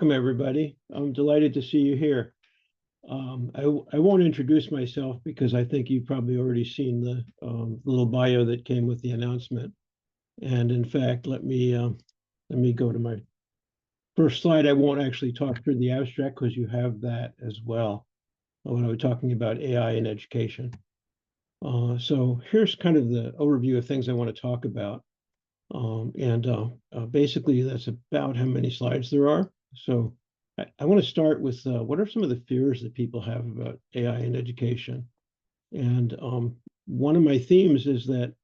Welcome, everybody. I'm delighted to see you here. I won't introduce myself because I think you've probably already seen the little bio that came with the announcement. And in fact, let me go to my first slide. I won't actually talk through the abstract because you have that as well when I was talking about AI in education. So here's kind of the overview of things I want to talk about. Basically, that's about how many slides there are. So I want to start with what are some of the fears that people have about AI in education? And one of my themes is that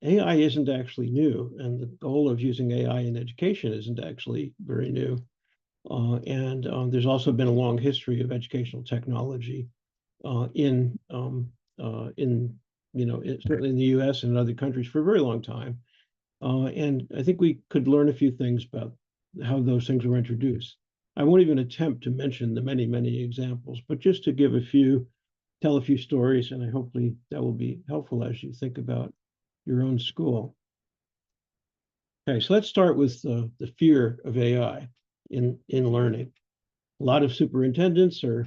AI isn't actually new, and the goal of using AI in education isn't actually very new. There's also been a long history of educational technology certainly in the U.S. and in other countries for a very long time. And I think we could learn a few things about how those things were introduced. I won't even attempt to mention the many, many examples, but just to tell a few stories, and hopefully that will be helpful as you think about your own school. Okay, so let's start with the fear of AI in learning. A lot of superintendents are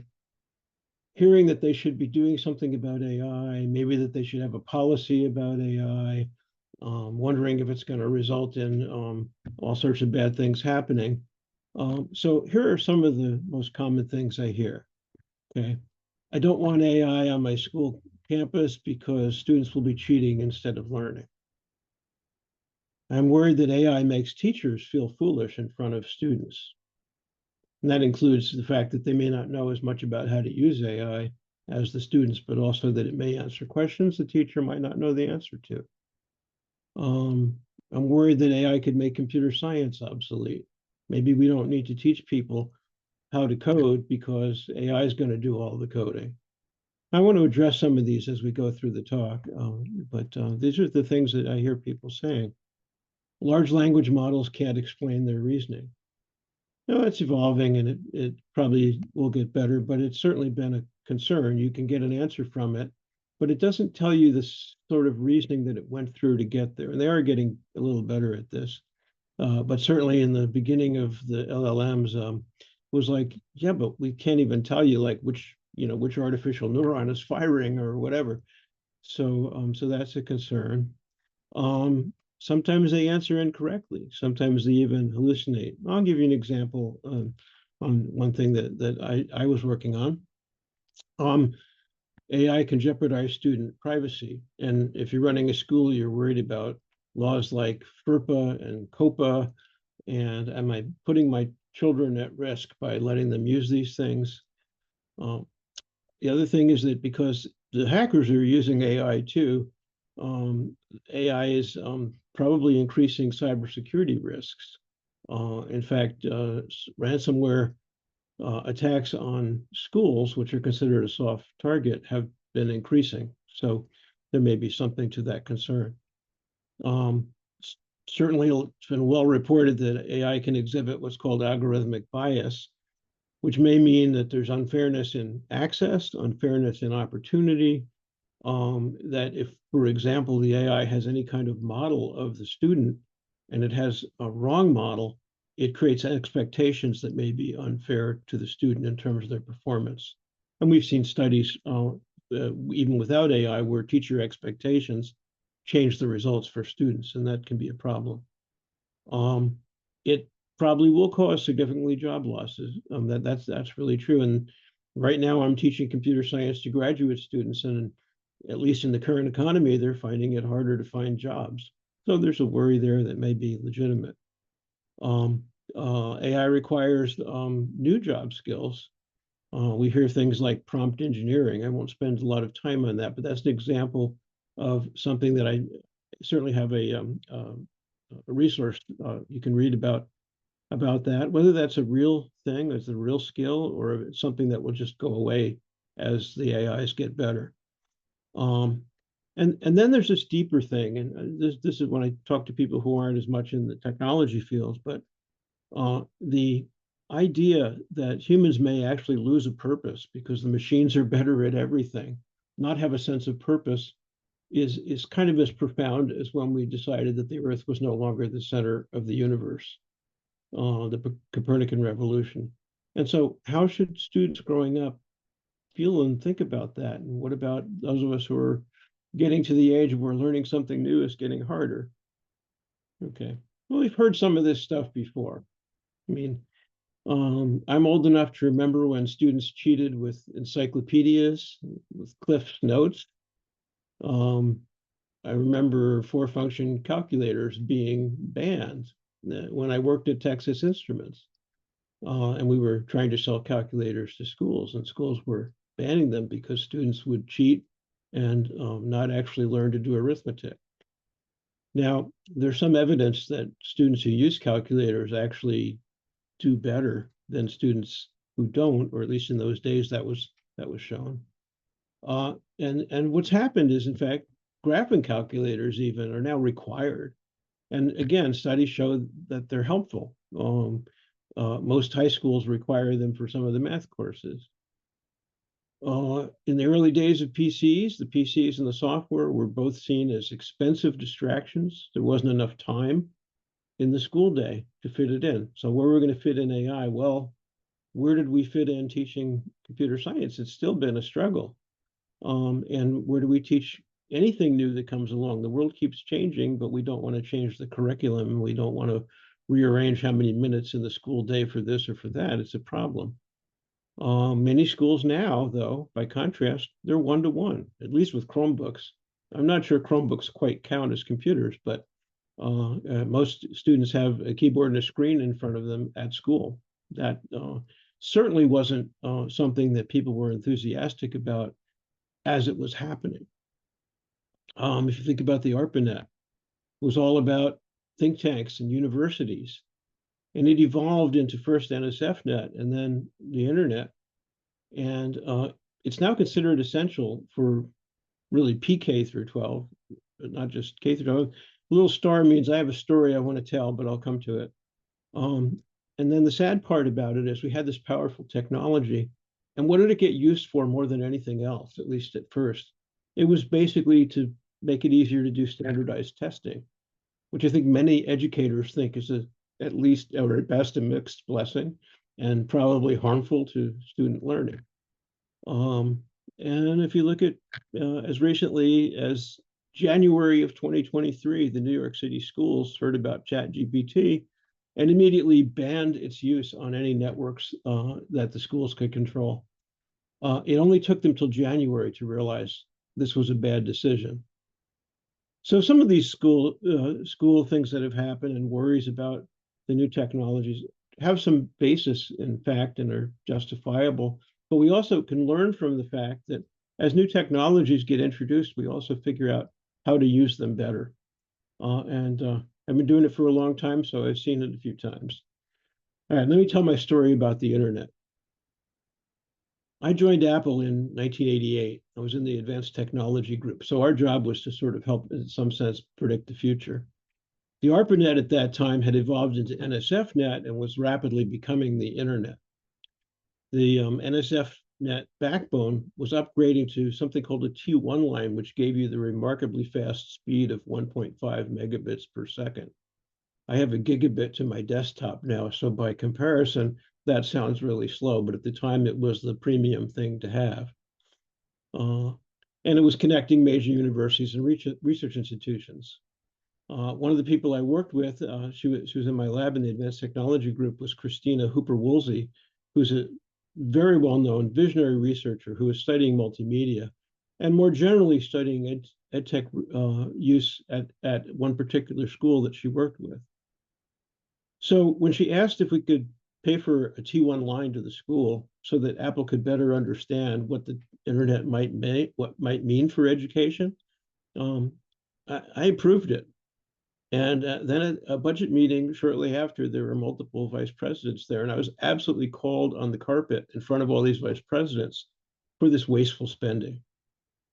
hearing that they should be doing something about AI, maybe that they should have a policy about AI, wondering if it's going to result in all sorts of bad things happening. So here are some of the most common things I hear. Okay, I don't want AI on my school campus because students will be cheating instead of learning. I'm worried that AI makes teachers feel foolish in front of students. And that includes the fact that they may not know as much about how to use AI as the students, but also that it may answer questions the teacher might not know the answer to. I'm worried that AI could make computer science obsolete. Maybe we don't need to teach people how to code because AI is going to do all the coding. I want to address some of these as we go through the talk, but these are the things that I hear people saying. Large language models can't explain their reasoning. No, it's evolving and it probably will get better, but it's certainly been a concern. You can get an answer from it, but it doesn't tell you the sort of reasoning that it went through to get there. And they are getting a little better at this. But certainly in the beginning of the LLMs, was like, yeah, but we can't even tell you like which artificial neuron is firing or whatever. So that's a concern. Sometimes they answer incorrectly. Sometimes they even hallucinate. I'll give you an example on one thing that I was working on. AI can jeopardize student privacy. And if you're running a school, you're worried about laws like FERPA and COPA. And am I putting my children at risk by letting them use these things? The other thing is that because the hackers are using AI too, AI is probably increasing cybersecurity risks. In fact, ransomware attacks on schools, which are considered a soft target, have been increasing. So there may be something to that concern. Certainly, it's been well reported that AI can exhibit what's called algorithmic bias, which may mean that there's unfairness in access, unfairness in opportunity, that if, for example, the AI has any kind of model of the student and it has a wrong model, it creates expectations that may be unfair to the student in terms of their performance. And we've seen studies, even without AI, where teacher expectations change the results for students, and that can be a problem. It probably will cause significantly job losses. That's really true. And right now, I'm teaching computer science to graduate students, and at least in the current economy, they're finding it harder to find jobs. So there's a worry there that may be legitimate. AI requires new job skills. We hear things like prompt engineering. I won't spend a lot of time on that, but that's an example of something that I certainly have a resource you can read about that. Whether that's a real thing, as a real skill, or if it's something that will just go away as the AIs get better. And then there's this deeper thing, and this is when I talk to people who aren't as much in the technology fields, but the idea that humans may actually lose a purpose because the machines are better at everything, not have a sense of purpose, is kind of as profound as when we decided that the Earth was no longer the center of the universe. the Copernican revolution. And so how should students growing up feel and think about that? And what about those of us who are getting to the age where learning something new is getting harder? Okay. Well, we've heard some of this stuff before. I mean, I'm old enough to remember when students cheated with encyclopedias, with Cliff's notes. Um, I remember four-function calculators being banned when I worked at Texas Instruments. And we were trying to sell calculators to schools, and schools were banning them because students would cheat and not actually learn to do arithmetic. Now, there's some evidence that students who use calculators actually do better than students who don't, or at least in those days that was shown. And what's happened is, in fact, graphing calculators even are now required. And again, studies show that they're helpful. Most high schools require them for some of the math courses. In the early days of PCs, the PCs and the software were both seen as expensive distractions. There wasn't enough time in the school day to fit it in. So where we're going to fit in AI? Well, where did we fit in teaching computer science? It's still been a struggle. And where do we teach anything new that comes along? The world keeps changing, but we don't want to change the curriculum. We don't want to rearrange how many minutes in the school day for this or for that. It's a problem. Many schools now, though, by contrast, they're one-to-one, at least with Chromebooks. I'm not sure Chromebooks quite count as computers, but most students have a keyboard and a screen in front of them at school. That certainly wasn't something that people were enthusiastic about as it was happening. If you think about the ARPANET, it was all about think tanks and universities. And it evolved into first NSFNet and then the internet. And it's now considered essential for really PK through 12, but not just K through 12. A little star means I have a story I want to tell, but I'll come to it. And then the sad part about it is we had this powerful technology. And what did it get used for more than anything else, at least at first? It was basically to make it easier to do standardized testing, which I think many educators think is at least or at best a mixed blessing and probably harmful to student learning. And if you look at as recently as January of 2023, the New York City schools heard about ChatGPT and immediately banned its use on any networks that the schools could control. It only took them till January to realize this was a bad decision. So some of these school things that have happened and worries about the new technologies have some basis in fact and are justifiable. But we also can learn from the fact that as new technologies get introduced, we also figure out how to use them better. And I've been doing it for a long time, so I've seen it a few times. All right, let me tell my story about the internet. I joined Apple in 1988. I was in the advanced technology group. So our job was to sort of help, in some sense, predict the future. The ARPANET at that time had evolved into NSFNet and was rapidly becoming the internet. The NSFNet backbone was upgrading to something called a T1 line, which gave you the remarkably fast speed of 1.5 megabits per second. I have a gigabit to my desktop now, so by comparison, that sounds really slow, but at the time it was the premium thing to have. And it was connecting major universities and research institutions. One of the people I worked with, she was in my lab in the advanced technology group, was Christina Hooper-Woolsey, who's a very well-known visionary researcher who is studying multimedia and more generally studying EdTech use at one particular school that she worked with. So when she asked if we could pay for a T1 line to the school so that Apple could better understand what the internet might mean for education, I approved it. And then at a budget meeting shortly after, there were multiple vice presidents there, and I was absolutely called on the carpet in front of all these vice presidents for this wasteful spending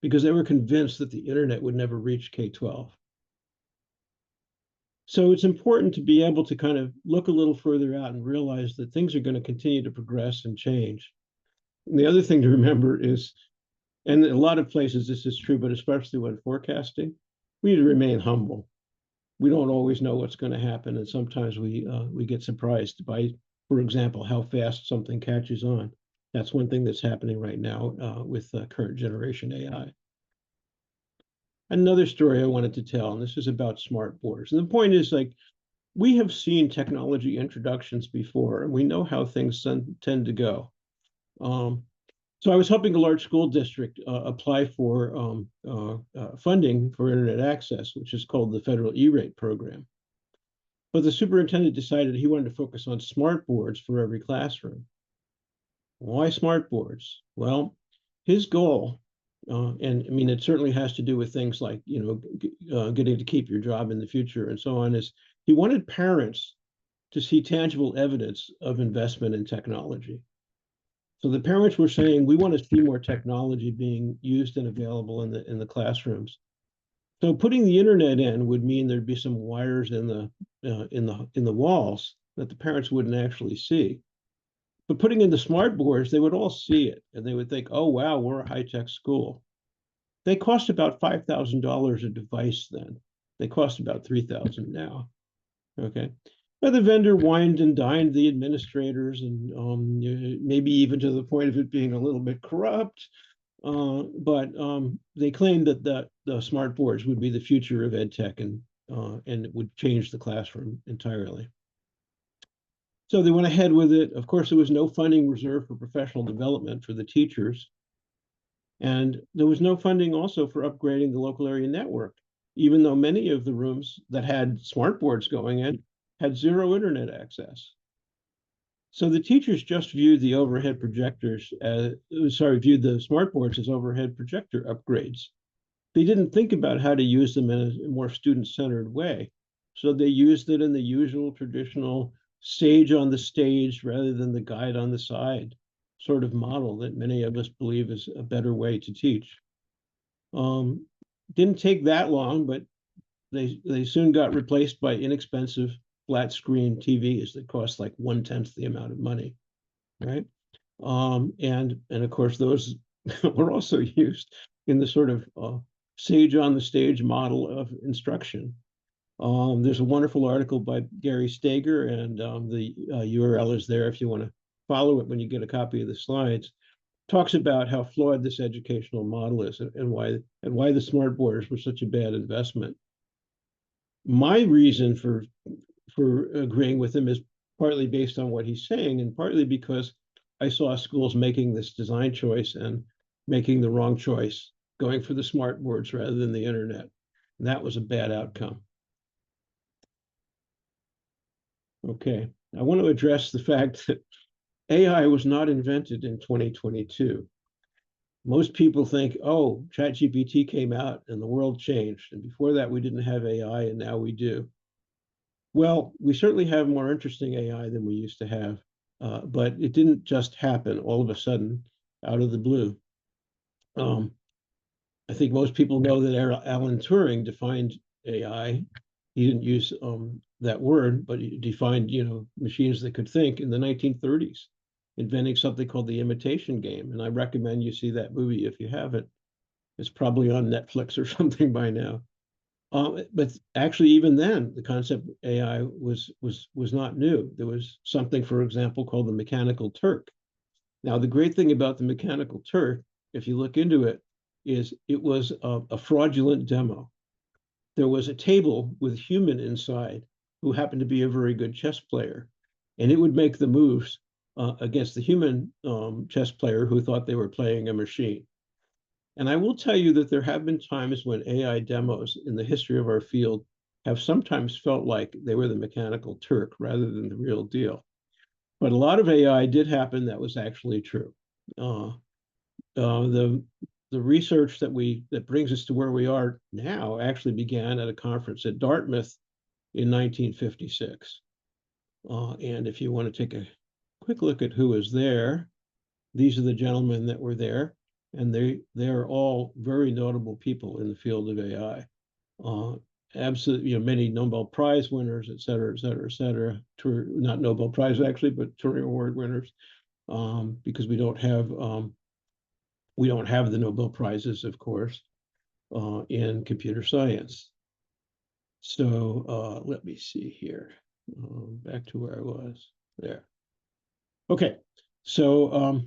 because they were convinced that the internet would never reach K-12. So it's important to be able to kind of look a little further out and realize that things are going to continue to progress and change. And the other thing to remember is, and in a lot of places this is true, but especially when forecasting, we need to remain humble. we don't always know what's going to happen, and sometimes we get surprised by, for example, how fast something catches on. That's one thing that's happening right now with current generation AI. Another story I wanted to tell, and this is about smart boards. And the point is, like, we have seen technology introductions before, and we know how things tend to go. Um, so I was helping a large school district apply for funding for internet access, which is called the federal E-rate program. But the superintendent decided he wanted to focus on smart boards for every classroom. Why smart boards? Well, his goal, and I mean, it certainly has to do with things like, getting to keep your job in the future and so on, is he wanted parents to see tangible evidence of investment in technology. So the parents were saying, we want to see more technology being used and available in the classrooms. So putting the internet in would mean there'd be some wires in the walls that the parents wouldn't actually see. But putting in the smart boards, they would all see it and they would think, oh, wow, we're a high-tech school. They cost about $5,000 a device then. They cost about $3,000 now. Okay. But the vendor wined and dined the administrators, and maybe even to the point of it being a little bit corrupt. But they claimed that the smart boards would be the future of EdTech, and it would change the classroom entirely. So they went ahead with it. Of course, there was no funding reserved for professional development for the teachers. And there was no funding also for upgrading the local area network, even though many of the rooms that had smart boards going in had zero internet access. So the teachers just viewed the overhead projectors viewed the smart boards as overhead projector upgrades. They didn't think about how to use them in a more student-centered way. So they used it in the usual traditional sage on the stage rather than the guide on the side sort of model that many of us believe is a better way to teach. Didn't take that long, but they soon got replaced by inexpensive flat screen TVs that cost like 1/10 the amount of money, right? And of course those were also used in the sort of sage on the stage model of instruction. There's a wonderful article by Gary Steger, and the URL is there if you want to follow it when you get a copy of the slides. Talks about how flawed this educational model is, and why the smart boards were such a bad investment. My reason for agreeing with him is partly based on what he's saying, and partly because I saw schools making this design choice and making the wrong choice, going for the smart boards rather than the internet. And that was a bad outcome. Okay, I want to address the fact that AI was not invented in 2022. Most people think, oh, ChatGPT came out and the world changed. And before that, we didn't have AI, and now we do. Well, we certainly have more interesting AI than we used to have, but it didn't just happen all of a sudden out of the blue. I think most people know that Alan Turing defined AI. He didn't use that word, but he defined, machines that could think in the 1930s, inventing something called the imitation game. And I recommend you see that movie if you haven't. It's probably on Netflix or something by now. But actually, even then, the concept of AI was not new. There was something, for example, called the Mechanical Turk. Now, the great thing about the Mechanical Turk, if you look into it, is it was a fraudulent demo. There was a table with a human inside who happened to be a very good chess player, and it would make the moves against the human chess player who thought they were playing a machine. And I will tell you that there have been times when AI demos in the history of our field have sometimes felt like they were the Mechanical Turk rather than the real deal. But a lot of AI did happen that was actually true. The research that brings us to where we are now actually began at a conference at Dartmouth in 1956. And if you want to take a quick look at who was there, these are the gentlemen that were there, and they are all very notable people in the field of AI. Absolutely, many Nobel Prize winners, et cetera, et cetera, et cetera. Not Nobel Prize actually, but Turing Award winners, because we don't have the Nobel Prizes, of course, in computer science. So let me see here. Back to where I was there. Okay, so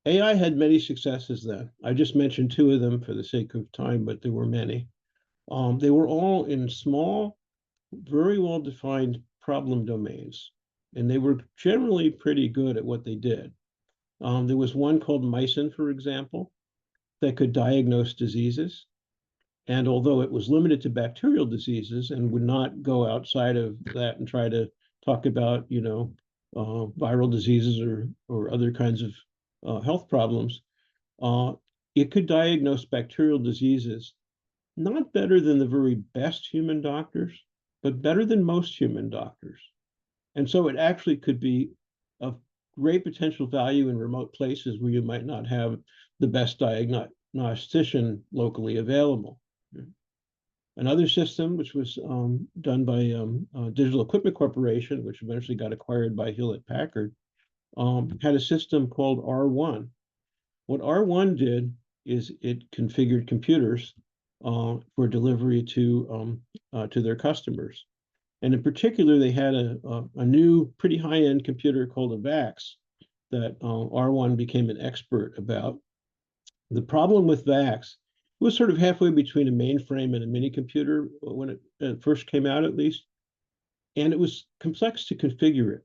AI had many successes then. I just mentioned two of them for the sake of time, but there were many. They were all in small, very well-defined problem domains, and they were generally pretty good at what they did. There was one called Mycin, for example, that could diagnose diseases. And although it was limited to bacterial diseases and would not go outside of that and try to talk about, viral diseases or other kinds of health problems, uh, it could diagnose bacterial diseases not better than the very best human doctors, but better than most human doctors. And so it actually could be of great potential value in remote places where you might not have the best diagnostician locally available. Another system, which was done by Digital Equipment Corporation, which eventually got acquired by Hewlett Packard, had a system called R1. What R1 did is it configured computers for delivery to their customers. And in particular, they had a new, pretty high-end computer called a VAX that R1 became an expert about. The problem with VAX was sort of halfway between a mainframe and a mini computer when it first came out, at least. And it was complex to configure it.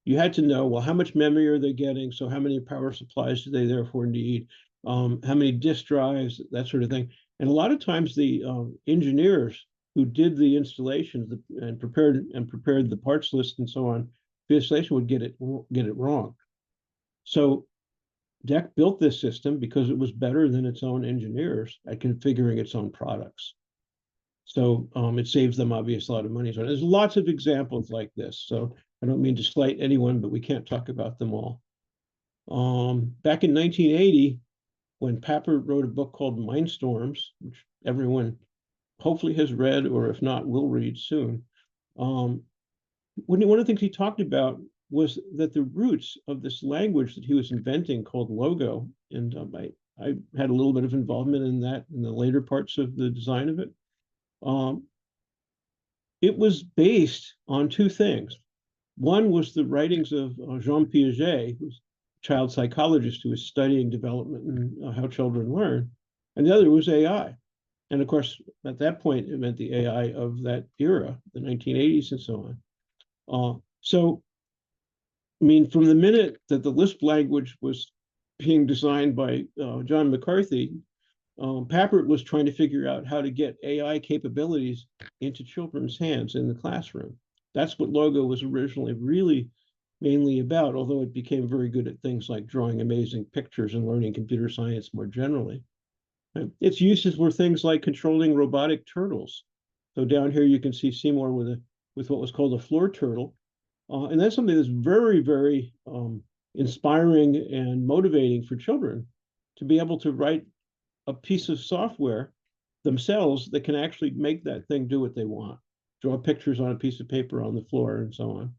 You had to know, well, how much memory are they getting? So how many power supplies do they therefore need? How many disk drives, that sort of thing. And a lot of times the engineers who did the installations and prepared the parts list and so on, the installation would get it wrong. So DEC built this system because it was better than its own engineers at configuring its own products. So it saves them obviously a lot of money. So there's lots of examples like this. So I don't mean to slight anyone, but we can't talk about them all. Back in 1980, when Papert wrote a book called Mindstorms, which everyone hopefully has read, or if not, will read soon, one of the things he talked about was that the roots of this language that he was inventing called Logo, and I had a little bit of involvement in that in the later parts of the design of it. It was based on two things. One was the writings of Jean Piaget, who's a child psychologist who was studying development and how children learn, and the other was AI. And of course, at that point, it meant the AI of that era, the 1980s and so on. So I mean, from the minute that the Lisp language was being designed by John McCarthy, Papert was trying to figure out how to get AI capabilities into children's hands in the classroom. That's what Logo was originally really mainly about, although it became very good at things like drawing amazing pictures and learning computer science more generally. Its uses were things like controlling robotic turtles. So down here you can see Seymour with what was called a floor turtle, and that's something that's very, very inspiring and motivating for children to be able to write a piece of software themselves that can actually make that thing do what they want, draw pictures on a piece of paper on the floor and so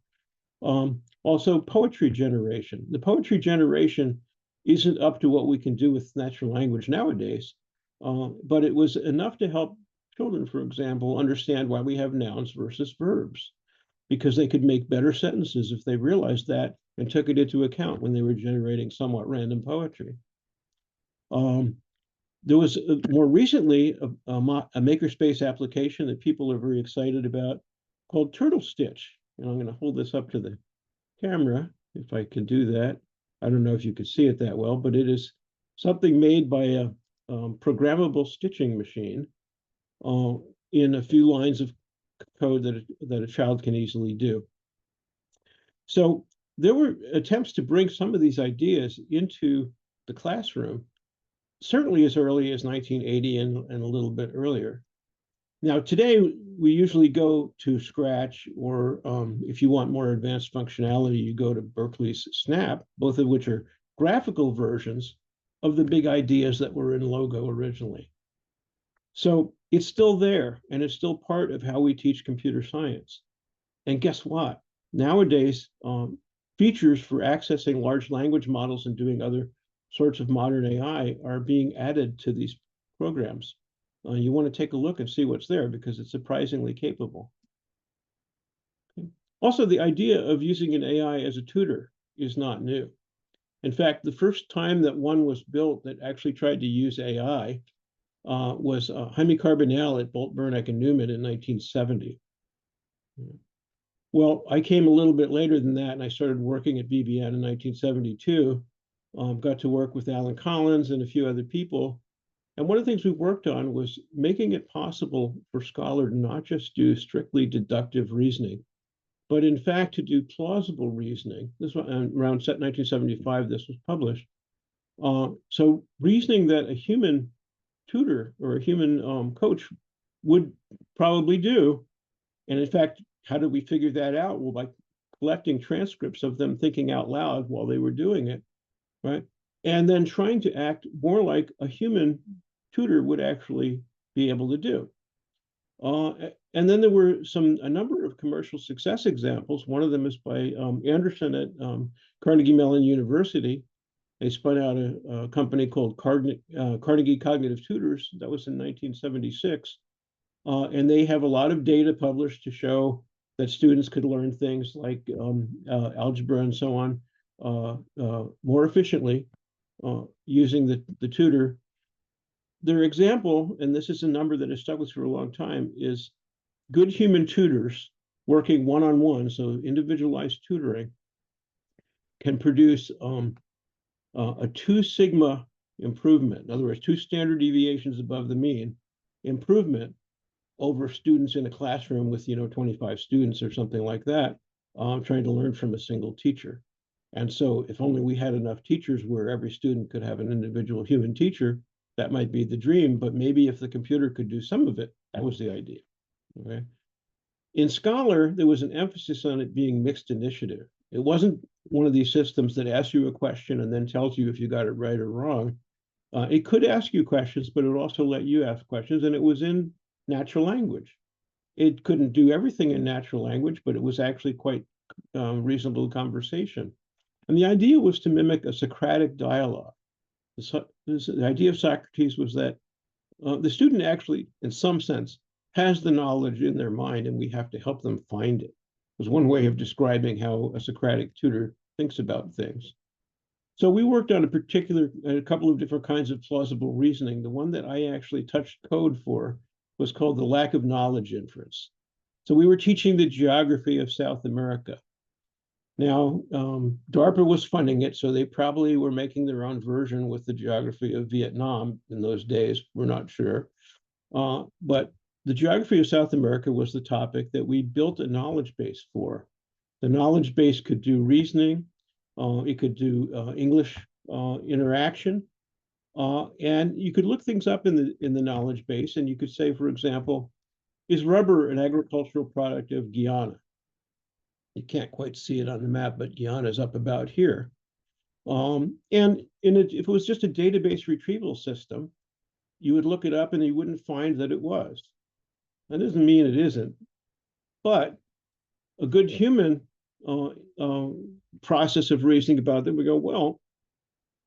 on. Also, poetry generation. The poetry generation isn't up to what we can do with natural language nowadays, but it was enough to help children, for example, understand why we have nouns versus verbs, because they could make better sentences if they realized that and took it into account when they were generating somewhat random poetry. There was more recently a makerspace application that people are very excited about called Turtle Stitch. And I'm going to hold this up to the camera if I can do that. I don't know if you can see it that well, but it is something made by a programmable stitching machine in a few lines of code that a child can easily do. So there were attempts to bring some of these ideas into the classroom, certainly as early as 1980 and a little bit earlier. Now, today, we usually go to Scratch, or if you want more advanced functionality, you go to Berkeley's Snap, both of which are graphical versions of the big ideas that were in Logo originally. So it's still there, and it's still part of how we teach computer science. And guess what? Nowadays, features for accessing large language models and doing other sorts of modern AI are being added to these programs. You want to take a look and see what's there because it's surprisingly capable. Okay. Also, the idea of using an AI as a tutor is not new. In fact, the first time that one was built that actually tried to use AI was Jaime Carbonell at Bolt, Burnett, and Newman in 1970. Well, I came a little bit later than that, and I started working at BBN in 1972. Got to work with Alan Collins and a few other people. And one of the things we worked on was making it possible for Scholar to not just do strictly deductive reasoning, but in fact to do plausible reasoning. This was around 1975, this was published. So reasoning that a human tutor or a human coach would probably do. And in fact, how did we figure that out? Well, by collecting transcripts of them thinking out loud while they were doing it, right? And then trying to act more like a human tutor would actually be able to do. And then there were a number of commercial success examples. One of them is by Anderson at Carnegie Mellon University. They spun out a company called Carnegie Cognitive Tutors. That was in 1976. And they have a lot of data published to show that students could learn things like algebra and so on more efficiently using the tutor. Their example, and this is a number that has stuck with us for a long time, is good human tutors working one-on-one, so individualized tutoring, can produce a 2 sigma improvement. In other words, 2 standard deviations above the mean improvement over students in a classroom with 25 students or something like that, trying to learn from a single teacher. And so if only we had enough teachers where every student could have an individual human teacher, that might be the dream, but maybe if the computer could do some of it, that was the idea. Okay. In Scholar, there was an emphasis on it being mixed initiative. It wasn't one of these systems that asks you a question and then tells you if you got it right or wrong. It could ask you questions, but it would also let you ask questions, and it was in natural language. It couldn't do everything in natural language, but it was actually quite reasonable conversation. And the idea was to mimic a Socratic dialogue. The idea of Socrates was that the student actually, in some sense, has the knowledge in their mind, and we have to help them find it. It was one way of describing how a Socratic tutor thinks about things. So we worked on a couple of different kinds of plausible reasoning. The one that I actually touched code for was called the lack of knowledge inference. So we were teaching the geography of South America. Now, DARPA was funding it, so they probably were making their own version with the geography of Vietnam in those days. We're not sure. But the geography of South America was the topic that we built a knowledge base for. The knowledge base could do reasoning. It could do English interaction. And you could look things up in the knowledge base, and you could say, for example, is rubber an agricultural product of Guyana? You can't quite see it on the map, but Guyana is up about here. And if it was just a database retrieval system, you would look it up and you wouldn't find that it was. That doesn't mean it isn't, but a good human process of reasoning about them, we go, well,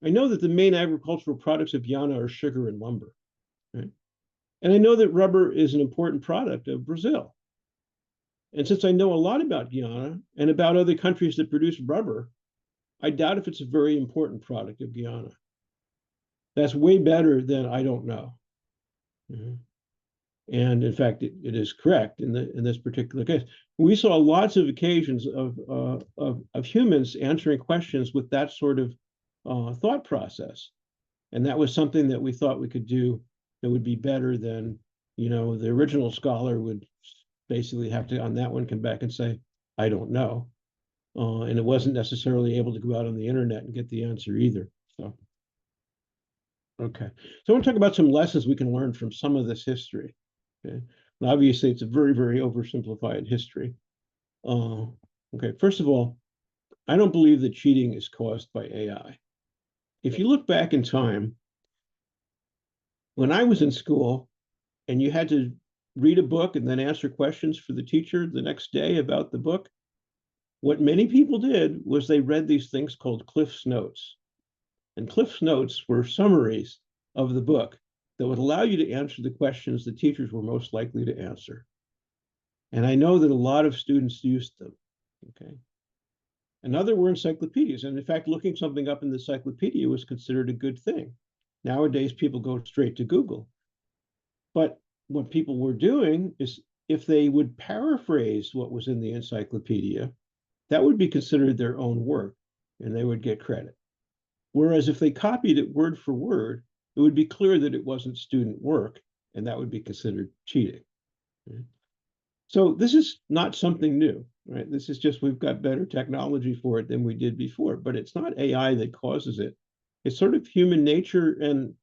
I know that the main agricultural products of Guyana are sugar and lumber, right? And I know that rubber is an important product of Brazil. And since I know a lot about Guyana and about other countries that produce rubber, I doubt if it's a very important product of Guyana. That's way better than I don't know. Mm-hmm. And in fact, it is correct in this particular case. We saw lots of occasions of humans answering questions with that sort of thought process. And that was something that we thought we could do that would be better than, the original Scholar would basically have to, on that one, come back and say, I don't know. And it wasn't necessarily able to go out on the internet and get the answer either. So, okay. So I want to talk about some lessons we can learn from some of this history. Okay. And obviously, it's a very, very oversimplified history. Okay. First of all, I don't believe that cheating is caused by AI. If you look back in time, when I was in school and you had to read a book and then answer questions for the teacher the next day about the book, what many people did was they read these things called Cliff's Notes. And Cliff's Notes were summaries of the book. that would allow you to answer the questions the teachers were most likely to answer. And I know that a lot of students used them, okay? Another were encyclopedias. And in fact, looking something up in the encyclopedia was considered a good thing. Nowadays, people go straight to Google. But what people were doing is if they would paraphrase what was in the encyclopedia, that would be considered their own work and they would get credit. Whereas if they copied it word for word, it would be clear that it wasn't student work and that would be considered cheating. Right? So this is not something new, right? This is just we've got better technology for it than we did before, but it's not AI that causes it. It's sort of human nature, and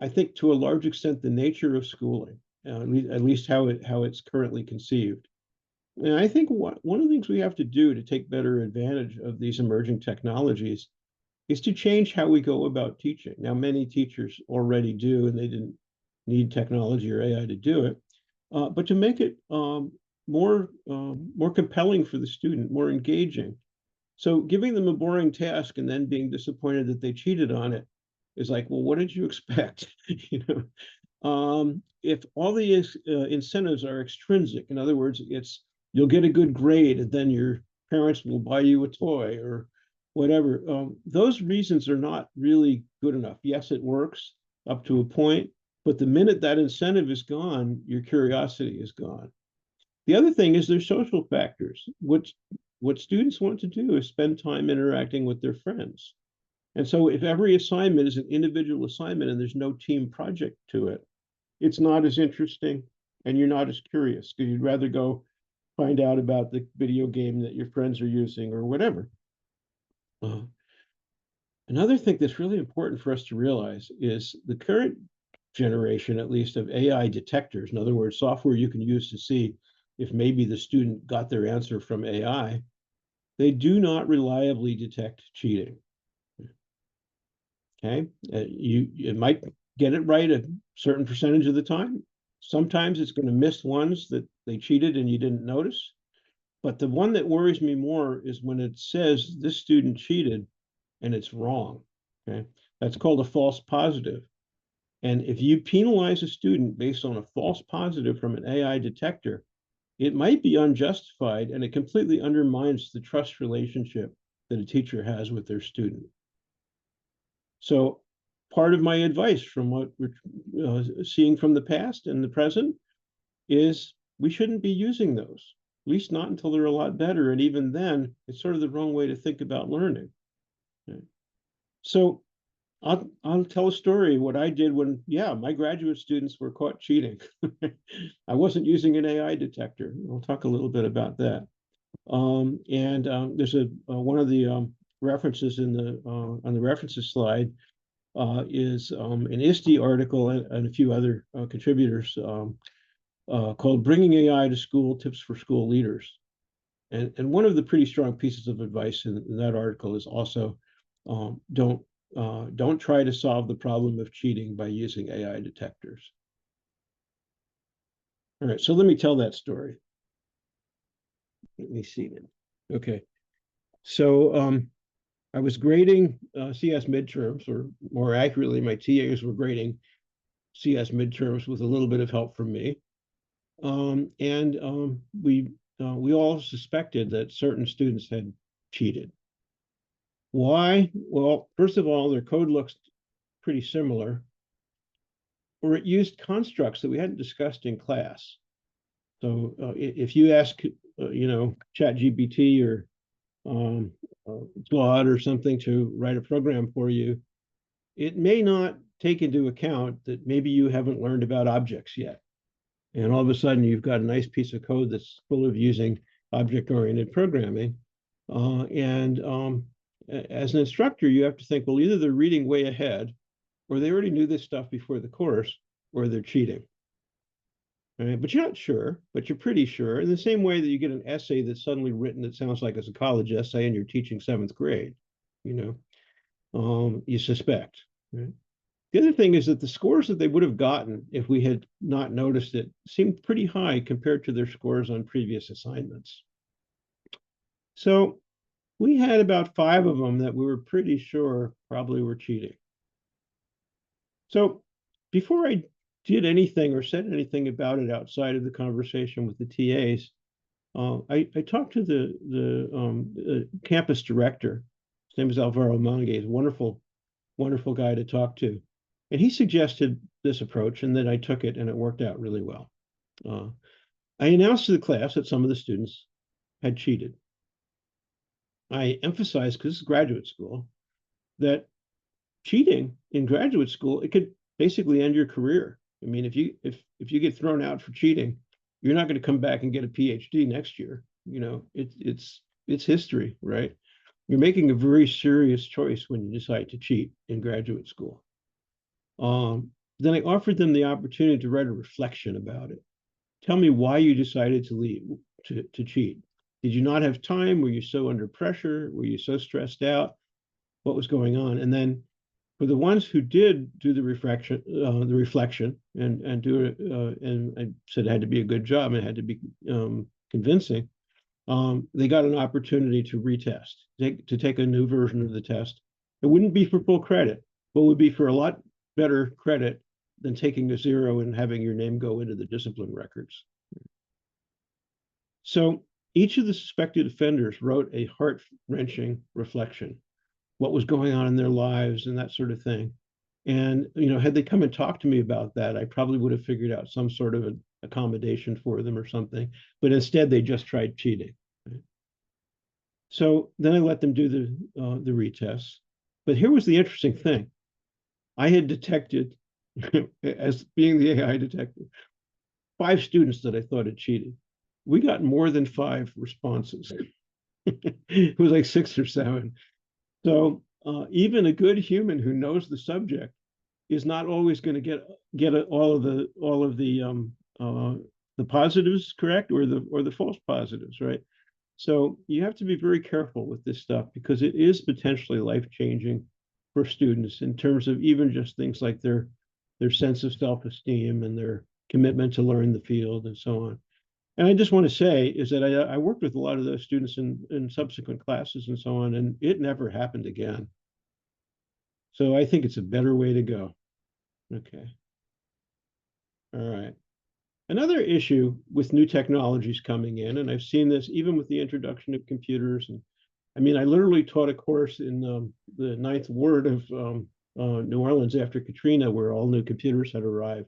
I think to a large extent the nature of schooling, at least how it's currently conceived. And I think one of the things we have to do to take better advantage of these emerging technologies is to change how we go about teaching. Now, many teachers already do, and they didn't need technology or AI to do it. But to make it more compelling for the student, more engaging. So giving them a boring task and then being disappointed that they cheated on it is like, well, what did you expect? You know, if all the incentives are extrinsic, in other words, it's you'll get a good grade and then your parents will buy you a toy or whatever. Those reasons are not really good enough. Yes, it works up to a point, but the minute that incentive is gone, your curiosity is gone. The other thing is there's social factors. What students want to do is spend time interacting with their friends. And so if every assignment is an individual assignment and there's no team project to it, it's not as interesting and you're not as curious because you'd rather go find out about the video game that your friends are using or whatever. Another thing that's really important for us to realize is the current generation, at least, of AI detectors, in other words, software you can use to see if maybe the student got their answer from AI, they do not reliably detect cheating. Okay, it might get it right a certain percentage of the time. Sometimes it's going to miss ones that they cheated and you didn't notice. But the one that worries me more is when it says this student cheated and it's wrong. Okay, that's called a false positive. And if you penalize a student based on a false positive from an AI detector, it might be unjustified and it completely undermines the trust relationship that a teacher has with their student. So part of my advice from what we're seeing from the past and the present is we shouldn't be using those, at least not until they're a lot better. And even then, it's sort of the wrong way to think about learning. Okay. So I'll tell a story what I did when, yeah, my graduate students were caught cheating. I wasn't using an AI detector. I'll talk a little bit about that. There's one of the references in the on the references slide is an ISTE article and a few other contributors called "Bringing AI to School: Tips for School Leaders." And one of the pretty strong pieces of advice in that article is also don't try to solve the problem of cheating by using AI detectors. All right, so let me tell that story. Let me see then. Okay, so I was grading CS midterms, or more accurately, my TAs were grading CS midterms with a little bit of help from me. We all suspected that certain students had cheated. Why? Well, first of all, their code looks pretty similar, or it used constructs that we hadn't discussed in class. So if you ask, ChatGPT or Claude or something to write a program for you, it may not take into account that maybe you haven't learned about objects yet. And all of a sudden, you've got a nice piece of code that's full of using object-oriented programming. As an instructor, you have to think, well, either they're reading way ahead, or they already knew this stuff before the course, or they're cheating. Right? But you're not sure, but you're pretty sure. In the same way that you get an essay that's suddenly written that sounds like it's a college essay and you're teaching 7th grade, you suspect. Right? The other thing is that the scores that they would have gotten if we had not noticed it seemed pretty high compared to their scores on previous assignments. So we had about 5 of them that we were pretty sure probably were cheating. So before I did anything or said anything about it outside of the conversation with the TAs, I talked to the campus director. His name is Alvaro Mange. He's a wonderful guy to talk to. And he suggested this approach, and then I took it, and it worked out really well. I announced to the class that some of the students had cheated. I emphasized, because it's graduate school, that cheating in graduate school, it could basically end your career. I mean, if you get thrown out for cheating, you're not going to come back and get a PhD next year. You know, it's history, right? You're making a very serious choice when you decide to cheat in graduate school. Then I offered them the opportunity to write a reflection about it. Tell me why you decided to leave to cheat. Did you not have time? Were you so under pressure? Were you so stressed out? What was going on? And then for the ones who did do the reflection, and do it, and I said it had to be a good job, it had to be convincing. They got an opportunity to retest, to take a new version of the test. It wouldn't be for full credit, but would be for a lot better credit than taking a 0 and having your name go into the discipline records. So each of the suspected offenders wrote a heart-wrenching reflection, what was going on in their lives and that sort of thing. And, had they come and talked to me about that, I probably would have figured out some sort of an accommodation for them or something. But instead, they just tried cheating. Right? So then I let them do the retests. But here was the interesting thing. I had detected, as being the AI detective, 5 students that I thought had cheated. We got more than 5 responses. It was like 6 or 7. So even a good human who knows the subject is not always going to get all of the positives correct, or the false positives, right? So you have to be very careful with this stuff, because it is potentially life-changing for students in terms of even just things like their sense of self-esteem and their commitment to learn the field and so on. And I just want to say is that I worked with a lot of those students in subsequent classes and so on, and it never happened again. So I think it's a better way to go. Okay. All right. Another issue with new technologies coming in, and I've seen this even with the introduction of computers. And I mean, I literally taught a course in the 9th ward of New Orleans after Katrina, where all new computers had arrived.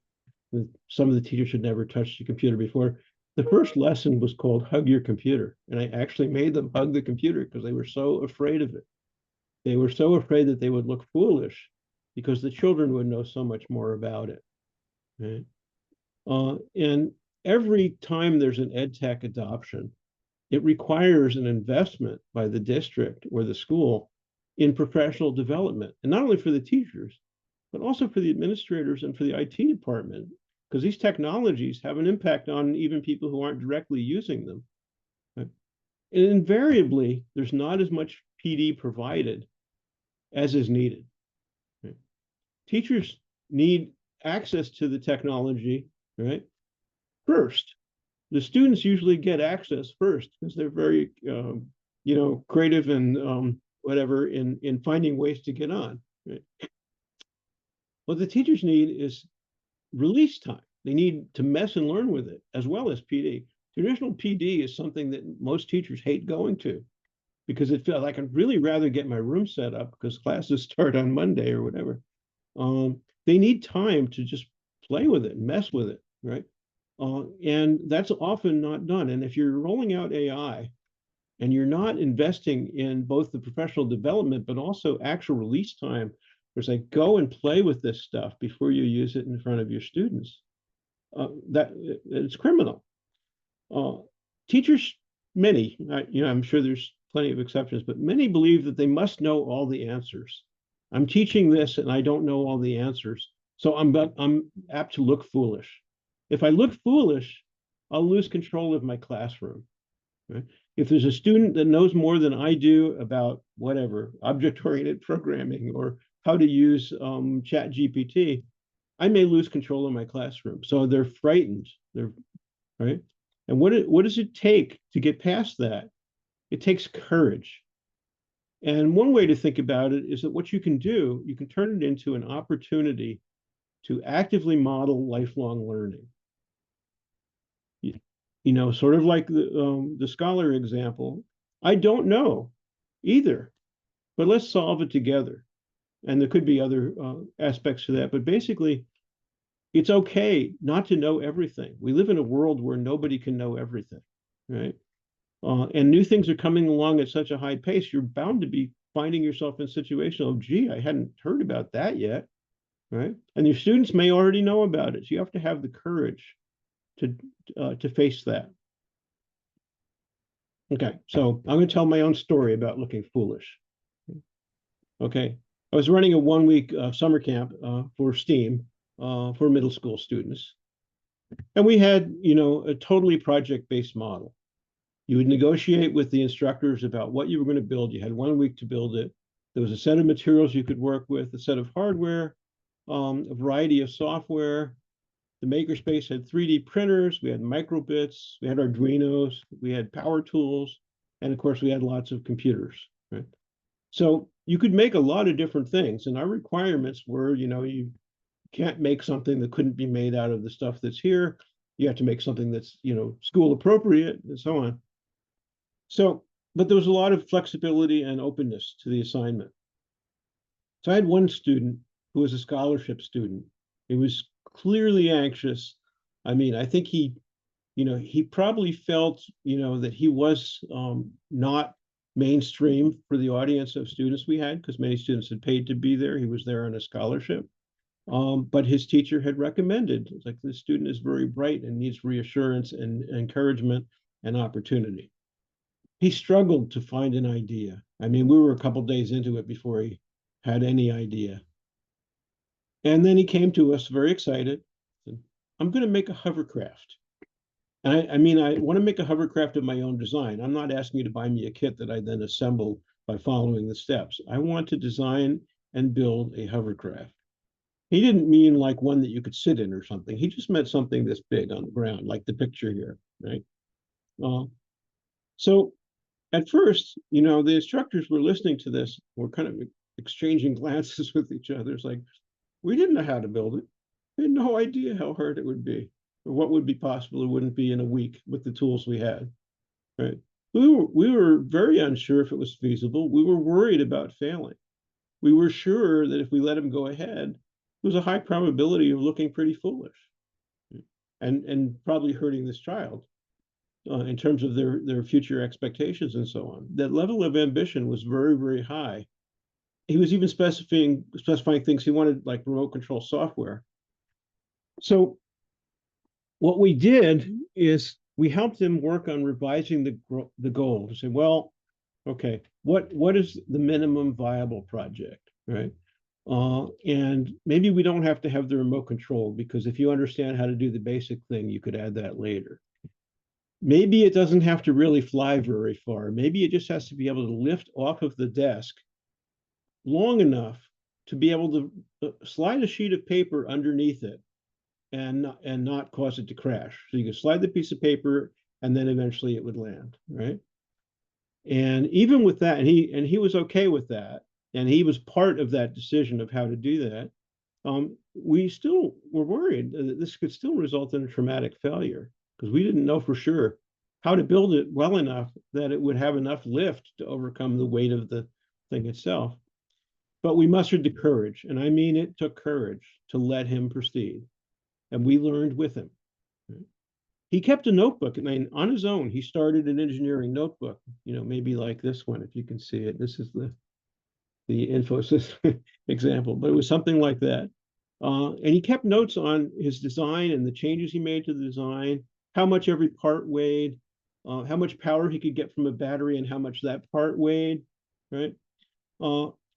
Some of the teachers had never touched a computer before. The first lesson was called Hug Your Computer. And I actually made them hug the computer because they were so afraid of it. They were so afraid that they would look foolish because the children would know so much more about it. Right? And every time there's an EdTech adoption, it requires an investment by the district or the school in professional development, and not only for the teachers, but also for the administrators and for the IT department, because these technologies have an impact on even people who aren't directly using them. Right? And invariably, there's not as much PD provided as is needed. Right? Teachers need access to the technology, right? First, the students usually get access first because they're very, creative and whatever in finding ways to get on. Right? What the teachers need is release time. They need to mess and learn with it, as well as PD. Traditional PD is something that most teachers hate going to, because it feels like I'd really rather get my room set up because classes start on Monday or whatever. They need time to just play with it, mess with it, right? And that's often not done. And if you're rolling out AI and you're not investing in both the professional development, but also actual release time, where it's like, go and play with this stuff before you use it in front of your students, that it's criminal. Teachers, many, I'm sure there's plenty of exceptions, but many believe that they must know all the answers. I'm teaching this and I don't know all the answers, so I'm apt to look foolish. If I look foolish, I'll lose control of my classroom. Right? If there's a student that knows more than I do about whatever, object-oriented programming or how to use Chat GPT, I may lose control of my classroom. So they're frightened. Right. And what does it take to get past that? It takes courage. And one way to think about it is that what you can do, you can turn it into an opportunity to actively model lifelong learning. You know, sort of like the scholar example. I don't know either, but let's solve it together. And there could be other aspects to that, but basically, it's okay not to know everything. We live in a world where nobody can know everything, right? And new things are coming along at such a high pace. You're bound to be finding yourself in a situation of, gee, I hadn't heard about that yet, right? And your students may already know about it. So you have to have the courage to face that. Okay, so I'm going to tell my own story about looking foolish. Okay, I was running a 1 week summer camp for STEAM for middle school students, and we had, you know, a totally project-based model. You would negotiate with the instructors about what you were going to build. You had 1 week to build it. There was a set of materials you could work with, a set of hardware, a variety of software. The makerspace had 3D printers, we had microbits, we had Arduinos, we had power tools, and of course we had lots of computers, right? So you could make a lot of different things, and our requirements were, you know, you can't make something that couldn't be made out of the stuff that's here. You have to make something that's, you know, school appropriate and so on. So, but there was a lot of flexibility and openness to the assignment. So I had one student who was a scholarship student. He was clearly anxious. I mean, I think he, you know, he probably felt, you know, that he was not mainstream for the audience of students we had, because many students had paid to be there. He was there on a scholarship. But his teacher had recommended, it's like, this student is very bright and needs reassurance and encouragement and opportunity. He struggled to find an idea. I mean, we were a couple days into it before he had any idea. And then he came to us very excited. Said, I'm going to make a hovercraft. And I mean, I want to make a hovercraft of my own design. I'm not asking you to buy me a kit that I then assemble by following the steps. I want to design and build a hovercraft. He didn't mean like one that you could sit in or something. He just meant something this big on the ground, like the picture here, right? So at first, you know, the instructors were listening to this, were kind of exchanging glances with each other. It's like, we didn't know how to build it. We had no idea how hard it would be, or what would be possible or wouldn't be in a week with the tools we had, right? We were very unsure if it was feasible. We were worried about failing. We were sure that if we let him go ahead, there was a high probability of looking pretty foolish and probably hurting this child in terms of their future expectations and so on. That level of ambition was very, very high. He was even specifying things he wanted, like remote control software. So what we did is we helped him work on revising the goal to say, well, okay, what is the minimum viable project, right? And maybe we don't have to have the remote control, because if you understand how to do the basic thing, you could add that later. Maybe it doesn't have to really fly very far. Maybe it just has to be able to lift off of the desk long enough to be able to slide a sheet of paper underneath it and not cause it to crash. So you can slide the piece of paper and then eventually it would land, right? And even with that, and he was okay with that, and he was part of that decision of how to do that. We still were worried that this could still result in a traumatic failure, because we didn't know for sure how to build it well enough that it would have enough lift to overcome the weight of the thing itself. But we mustered the courage, and I mean, it took courage to let him proceed, and we learned with him. He kept a notebook, and on his own, he started an engineering notebook, you know, maybe like this one, if you can see it. This is the Infosys example, but it was something like that. And he kept notes on his design and the changes he made to the design, how much every part weighed, how much power he could get from a battery and how much that part weighed, right?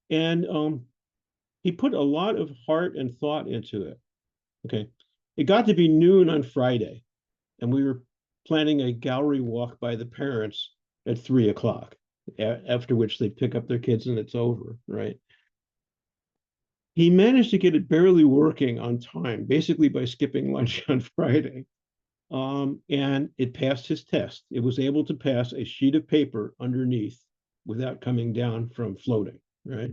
And he put a lot of heart and thought into it. Okay. It got to be noon on Friday, and we were planning a gallery walk by the parents at 3 o'clock, after which they pick up their kids and it's over, right? He managed to get it barely working on time, basically by skipping lunch on Friday. And it passed his test. It was able to pass a sheet of paper underneath without coming down from floating, right?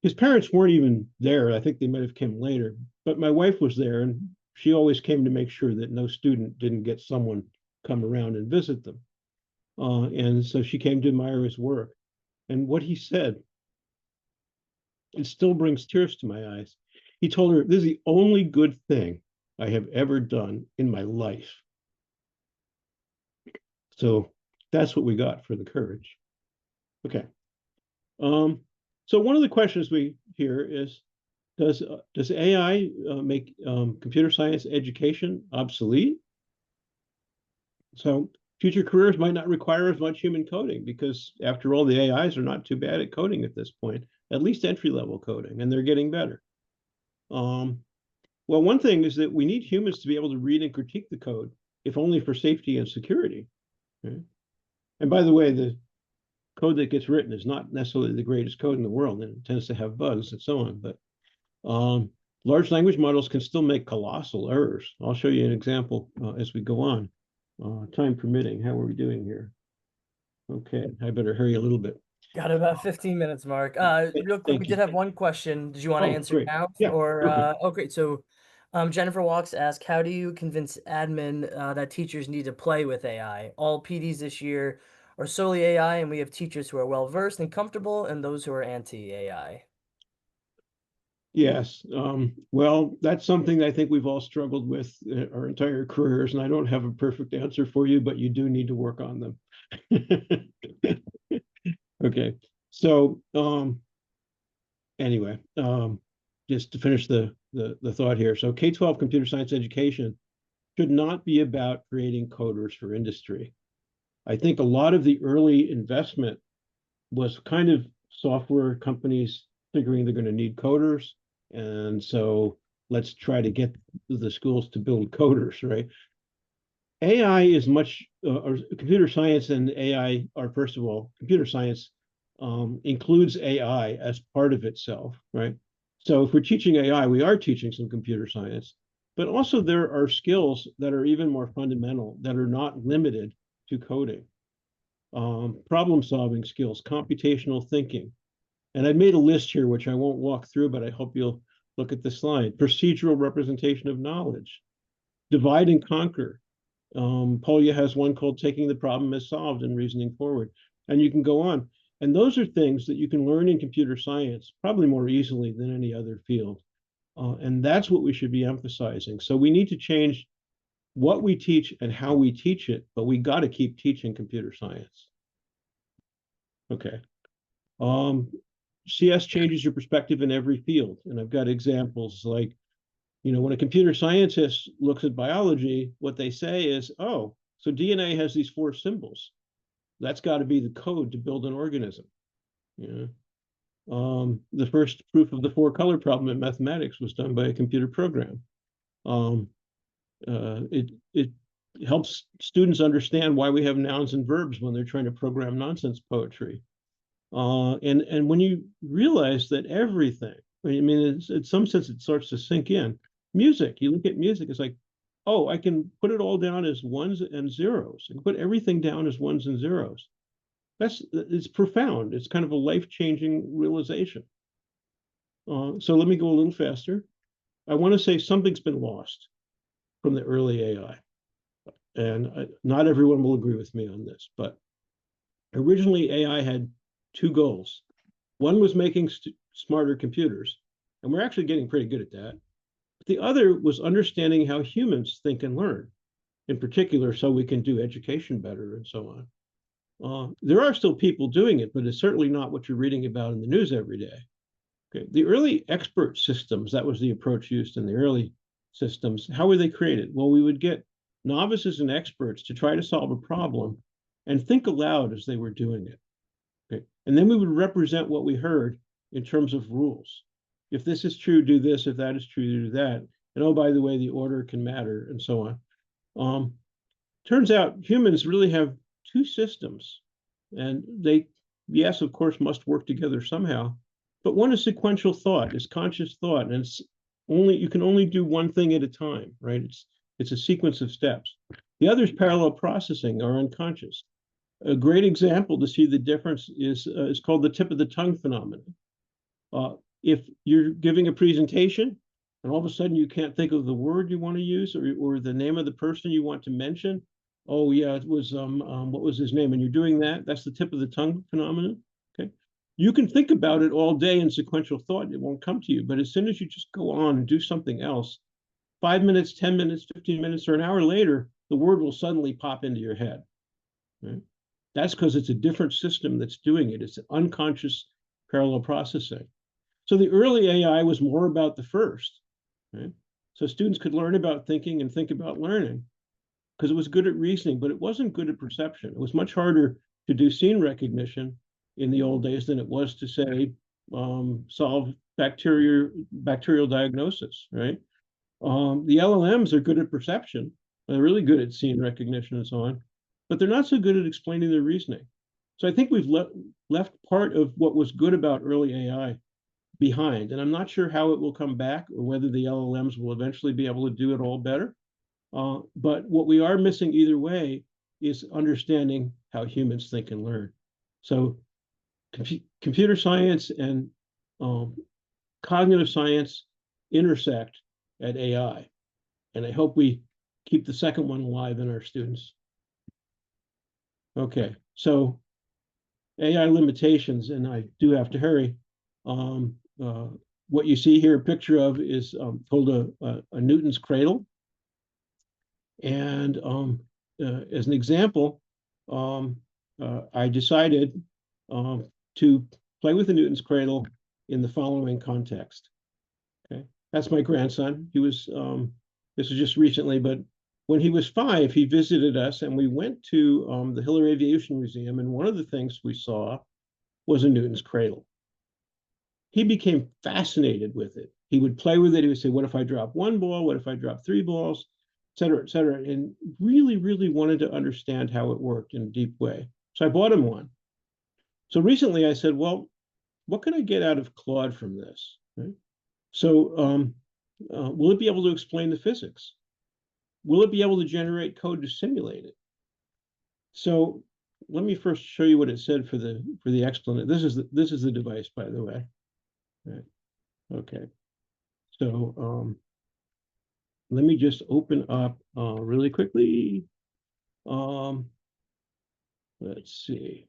his parents weren't even there. I think they might have come later, but my wife was there, and she always came to make sure that no student didn't get someone come around and visit them. And so she came to admire his work. And what he said, it still brings tears to my eyes. He told her, "This is the only good thing I have ever done in my life." So that's what we got for the courage. Okay. Um, so one of the questions we hear is, does AI make computer science education obsolete? So future careers might not require as much human coding because, after all, the AIs are not too bad at coding at this point, at least entry-level coding, and they're getting better. Well, one thing is that we need humans to be able to read and critique the code, if only for safety and security. Okay? And by the way, the code that gets written is not necessarily the greatest code in the world, and it tends to have bugs and so on. But large language models can still make colossal errors. I'll show you an example as we go on, time permitting. How are we doing here? Okay, I better hurry a little bit. Got about 15 minutes, Mark. Real quick, we Thank did you. have one question. Did you want to Oh, answer great. now? Yeah, Or, perfect. oh, great. So, Jennifer Walks asked, how do you convince admin that teachers need to play with AI? All PDs this year are solely AI, and we have teachers who are well versed and comfortable, and those who are anti-AI. Yes. Well, that's something I think we've all struggled with our entire careers, and I don't have a perfect answer for you, but you do need to work on them. Okay. So anyway, just to finish the thought here. So K-12 computer science education should not be about creating coders for industry. I think a lot of the early investment was kind of software companies figuring they're going to need coders. And so let's try to get the schools to build coders, right? AI is much, or computer science and AI are, first of all, computer science includes AI as part of itself, right? So if we're teaching AI, we are teaching some computer science, but also there are skills that are even more fundamental that are not limited to coding. Problem solving skills, computational thinking. And I made a list here, which I won't walk through, but I hope you'll look at the slide. Procedural representation of knowledge, divide and conquer. Polya has one called taking the problem as solved and reasoning forward. And you can go on. And those are things that you can learn in computer science probably more easily than any other field. And that's what we should be emphasizing. So we need to change what we teach and how we teach it, but we got to keep teaching computer science. Okay. CS changes your perspective in every field. And I've got examples like, when a computer scientist looks at biology, what they say is, oh, so DNA has these four symbols. That's got to be the code to build an organism. Yeah. The first proof of the four-color problem in mathematics was done by a computer program. It helps students understand why we have nouns and verbs when they're trying to program nonsense poetry. And when you realize that everything, I mean, in some sense, it starts to sink in. Music, you look at music, it's like, oh, I can put it all down as ones and zeros. I can put everything down as ones and zeros. It's profound. It's kind of a life-changing realization. So let me go a little faster. I want to say something's been lost from the early AI. And not everyone will agree with me on this, but originally AI had two goals. One was making smarter computers, and we're actually getting pretty good at that. But the other was understanding how humans think and learn, in particular, so we can do education better and so on. There are still people doing it, but it's certainly not what you're reading about in the news every day. Okay. The early expert systems, that was the approach used in the early systems. How were they created? Well, we would get novices and experts to try to solve a problem and think aloud as they were doing it. Okay. And then we would represent what we heard in terms of rules. If this is true, do this. If that is true, do that. And oh, by the way, the order can matter and so on. Turns out humans really have two systems, and they, yes, of course, must work together somehow. But one is sequential thought, is conscious thought, and you can only do one thing at a time, right? It's a sequence of steps. The other is parallel processing, or unconscious. A great example to see the difference is called the tip of the tongue phenomenon. if you're giving a presentation and all of a sudden you can't think of the word you want to use or the name of the person you want to mention, oh yeah, it was what was his name? And you're doing that. That's the tip of the tongue phenomenon. Okay, you can think about it all day in sequential thought. It won't come to you. But as soon as you just go on and do something else, 5 minutes, 10 minutes, 15 minutes, or an hour later, the word will suddenly pop into your head. Right? That's because it's a different system that's doing it. It's unconscious parallel processing. So the early AI was more about the first. Right? So students could learn about thinking and think about learning because it was good at reasoning, but it wasn't good at perception. It was much harder to do scene recognition in the old days than it was to say solve bacterial diagnosis. Right? The LLMs are good at perception. They're really good at scene recognition and so on, but they're not so good at explaining their reasoning. So I think we've left part of what was good about early AI behind, and I'm not sure how it will come back or whether the LLMs will eventually be able to do it all better. But what we are missing either way is understanding how humans think and learn. So computer science and cognitive science intersect at AI. And I hope we keep the second one alive in our students. Okay, so AI limitations, and I do have to hurry. Um, what you see here, a picture of, is called a Newton's cradle. And as an example, I decided to play with the Newton's cradle in the following context. Okay, that's my grandson. He was, this was just recently, but when he was 5, he visited us and we went to the Hiller Aviation Museum. And one of the things we saw was a Newton's cradle. He became fascinated with it. He would play with it. He would say, what if I drop one ball? What if I drop 3 balls? Et cetera, et cetera. And really, really wanted to understand how it worked in a deep way. So I bought him one. So recently I said, well, what can I get out of Claude from this? Right? So will it be able to explain the physics? Will it be able to generate code to simulate it? So let me first show you what it said for the explanation. This is the device, by the way. Right. Okay. So let me just open up really quickly. Let's see.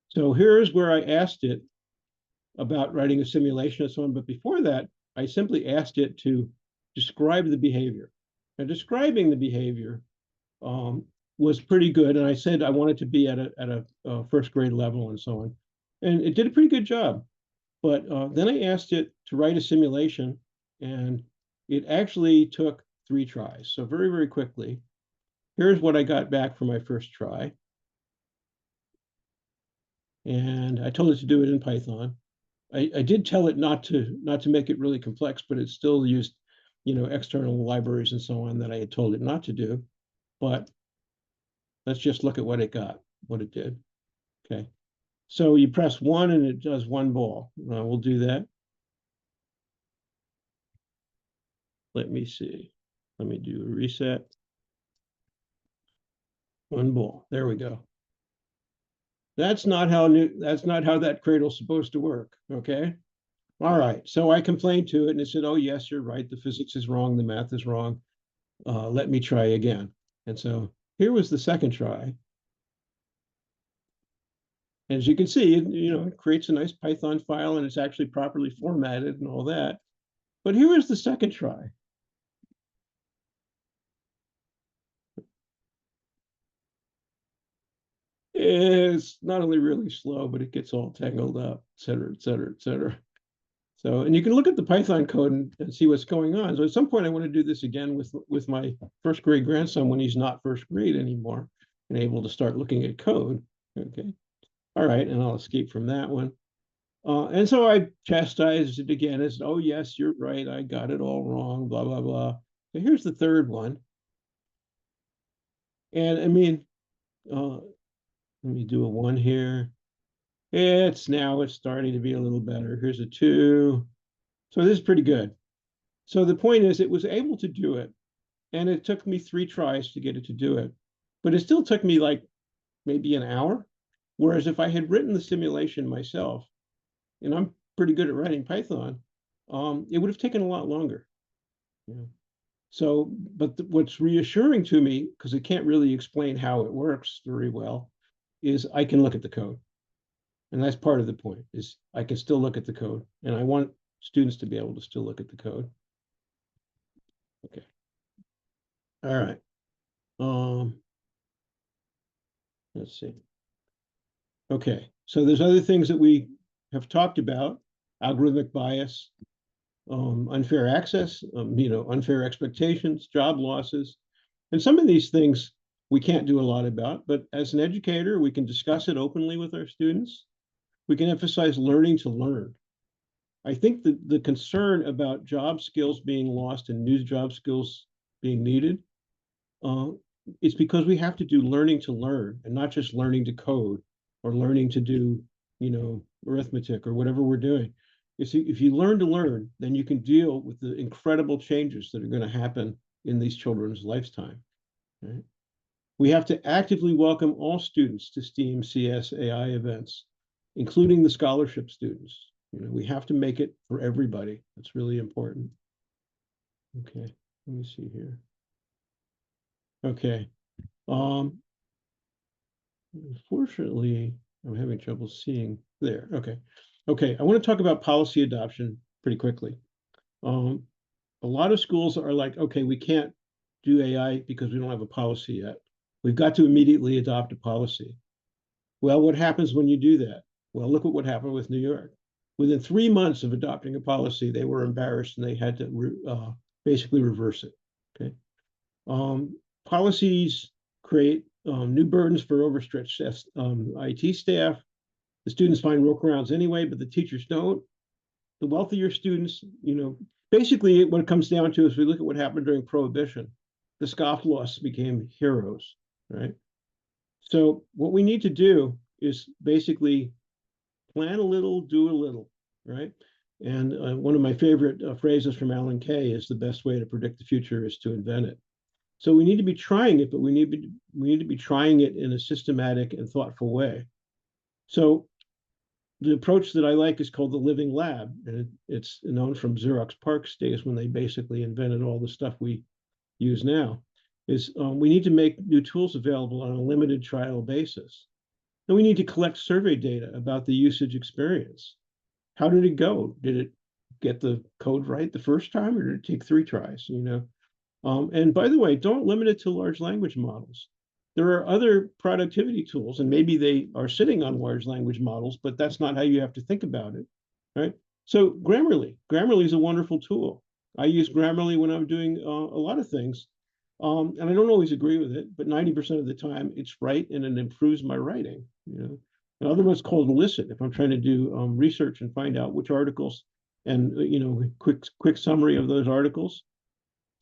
So here's where I asked it about writing a simulation and so on. But before that, I simply asked it to describe the behavior. And describing the behavior was pretty good. And I said I wanted to be at a first grade level and so on. And it did a pretty good job. But then I asked it to write a simulation, and it actually took 3 tries. So very, very quickly, here's what I got back for my first try. And I told it to do it in Python. I did tell it not to make it really complex, but it still used, external libraries and so on that I had told it not to do. But let's just look at what it got, what it did. Okay. So you press 1 and it does 1 ball. We'll do that. Let me see. Let me do a reset. 1 ball. There we go. That's not how that cradle's supposed to work. Okay. All right. So I complained to it and it said, oh, yes, you're right. The physics is wrong. The math is wrong. Let me try again. And so here was the second try. As you can see, it creates a nice Python file and it's actually properly formatted and all that. But here is the second try. It's not only really slow, but it gets all tangled up, et cetera, et cetera, et cetera. So, and you can look at the Python code and see what's going on. So at some point, I want to do this again with my first grade grandson when he's not first grade anymore and able to start looking at code. Okay. All right. And I'll escape from that one. And so I chastised it again as, oh, yes, you're right. I got it all wrong, blah, blah, blah. So here's the third one. And I mean, let me do a 1 here. It's starting to be a little better. Here's a 2. So this is pretty good. So the point is it was able to do it. And it took me 3 tries to get it to do it. but it still took me like maybe an hour. Whereas if I had written the simulation myself, and I'm pretty good at writing Python, it would have taken a lot longer. Yeah. So, but what's reassuring to me, because it can't really explain how it works very well, is I can look at the code. And that's part of the point, is I can still look at the code. And I want students to be able to still look at the code. Okay. All right. Let's see. Okay. So there's other things that we have talked about: algorithmic bias, unfair access, unfair expectations, job losses. And some of these things we can't do a lot about, but as an educator, we can discuss it openly with our students. We can emphasize learning to learn. I think that the concern about job skills being lost and new job skills being needed, uh, it's because we have to do learning to learn and not just learning to code or learning to do, arithmetic or whatever we're doing. If you learn to learn, then you can deal with the incredible changes that are going to happen in these children's lifetime. Right? We have to actively welcome all students to STEAM, CS, AI events, including the scholarship students. We have to make it for everybody. That's really important. Okay, let me see here. Okay. Unfortunately, I'm having trouble seeing there. Okay. Okay, I want to talk about policy adoption pretty quickly. A lot of schools are like, okay, we can't do AI because we don't have a policy yet. We've got to immediately adopt a policy. Well, what happens when you do that? Well, look at what happened with New York. Within 3 months of adopting a policy, they were embarrassed and they had to basically reverse it. Okay. Policies create new burdens for overstretched IT staff. The students find workarounds anyway, but the teachers don't. The wealthier students, basically what it comes down to is we look at what happened during Prohibition. The scofflaws became heroes, right? So what we need to do is basically plan a little, do a little, right? And one of my favorite phrases from Alan Kay is the best way to predict the future is to invent it. So we need to be trying it, but we need to be trying it in a systematic and thoughtful way. So the approach that I like is called the living lab, and it's known from Xerox PARC's days when they basically invented all the stuff we use now. Is we need to make new tools available on a limited trial basis. And we need to collect survey data about the usage experience. How did it go? Did it get the code right the first time, or did it take 3 tries? And by the way, don't limit it to large language models. There are other productivity tools, and maybe they are sitting on large language models, but that's not how you have to think about it, right? So Grammarly is a wonderful tool. I use Grammarly when I'm doing a lot of things, and I don't always agree with it, but 90% of the time it's right and it improves my writing. Another one's called Listen. If I'm trying to do research and find out which articles, and quick summary of those articles.